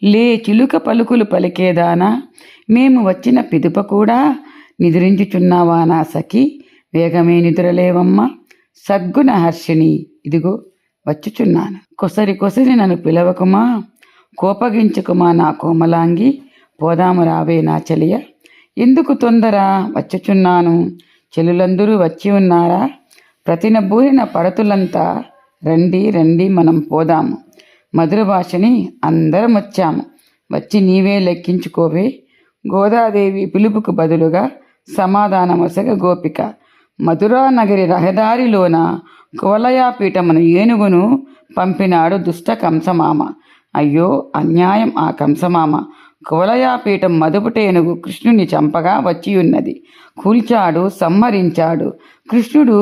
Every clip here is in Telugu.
లే చిలుక పలుకులు పలికేదానా, మేము వచ్చిన పిదుప కూడా నిదురించుచున్నావా నా సఖి, వేగమే నిద్రలేవమ్మ సద్గుణ హర్షిణి, ఇదిగో వచ్చుచున్నాను. కొసరి కొసరి నన్ను పిలవకుమా, కోపగించుకుమా నా కోమలాంగి, పోదాము రావే నా చెలియ, ఎందుకు తొందర వచ్చుచున్నాను. చెలులందరూ వచ్చి ఉన్నారా, ప్రతినబూరిన పడతులంతా రండి రండి మనం పోదాము. మధుర భాషని అందరం వచ్చాము, వచ్చి నీవే లెక్కించుకోవే. గోదాదేవి పిలుపుకు బదులుగా సమాధానమొసగ గోపిక. మధురా నగరి రహదారిలోన కువలయాపీఠమును ఏనుగును పంపినాడు దుష్ట కంసమామ. అయ్యో అన్యాయం ఆ కంసమామ. కువలయాపీఠం మదుపుటేనుగు కృష్ణుని చంపగా వచ్చియున్నది. కూల్చాడు, సంహరించాడు. కృష్ణుడు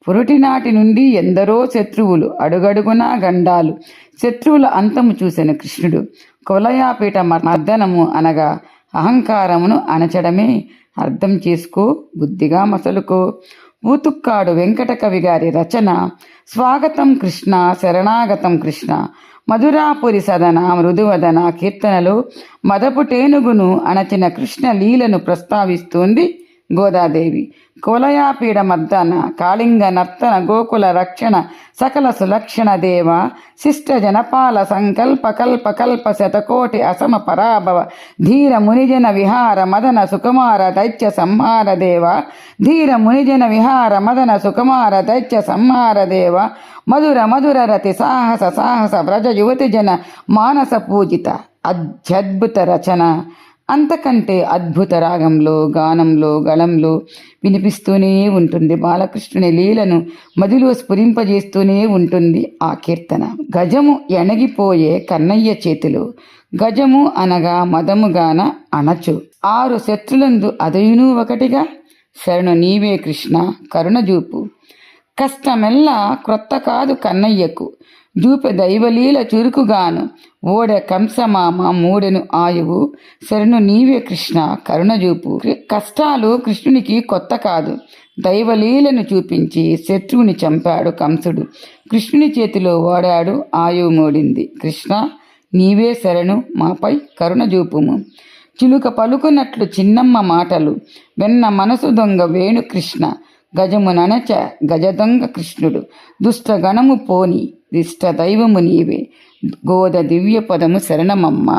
పురటినాటి నుండి ఎందరో శత్రువులు, అడుగడుగునా గండాలు. శత్రువుల అంతము చూసిన కృష్ణుడు కువలయాపీఠ మర్దనము అనగా అహంకారమును అణచడమే. అర్థం చేసుకో, బుద్ధిగా మసలుకో. ఊతుక్కాడు వెంకట కవి గారి రచన స్వాగతం కృష్ణ శరణాగతం కృష్ణ. మధురాపురి సదన మృదువదన కీర్తనలో మదపుటేనుగును అణచిన కృష్ణ లీలను ప్రస్తావిస్తోంది గోదాదేవి. కువలయాపీడ మర్దన కాళింగ నర్తన గోకుల రక్షణ సకల సులక్షణ దేవ శిష్ట జనపాల సంకల్ప కల్ప కల్ప శతకోటి అసమ పరాభవ ధీర మునిజన విహార మదన సుకుమార దైత్య సంహార దేవ ధీర మునిజన విహార మదన సుకుమార దైత్య సంహార దేవ మధుర మధుర రతి సాహస సాహస వ్రజ యువతి జన మానస పూజిత అత్యద్భుత రచన. అంతకంటే అద్భుత రాగంలో, గానంలో, గళంలో వినిపిస్తూనే ఉంటుంది. బాలకృష్ణుని లీలను మదిలో స్ఫురింపజేస్తూనే ఉంటుంది ఆ కీర్తన. గజము ఎణగిపోయే కన్నయ్య చేతిలో, గజము అనగా మదముగాన అణచు. 6 శత్రులందు అదయును ఒకటిగా, శరణు నీవే కృష్ణ కరుణజూపు. కష్టమెల్లా క్రొత్త కాదు కన్నయ్యకు, జూపె దైవలీల చురుకుగాను. ఓడ కంసమామ మూడెను ఆయువు, శరణు నీవే కృష్ణ కరుణజూపు. కష్టాలు కృష్ణునికి కొత్త కాదు. దైవలీలను చూపించి శత్రువుని చంపాడు కంసుడు. కృష్ణుని చేతిలో ఓడాడు, ఆయువు మూడింది. కృష్ణ నీవే శరణు, మాపై కరుణజూపుము. చిలుక పలుకున్నట్లు చిన్నమ్మ మాటలు, వెన్న మనసు దొంగ వేణు కృష్ణ. గజము ననచ గజదొంగ కృష్ణుడు, దుష్ట గణము పోని దిష్ట దైవము నీవే. గోద దివ్య పదము శరణమమ్మ.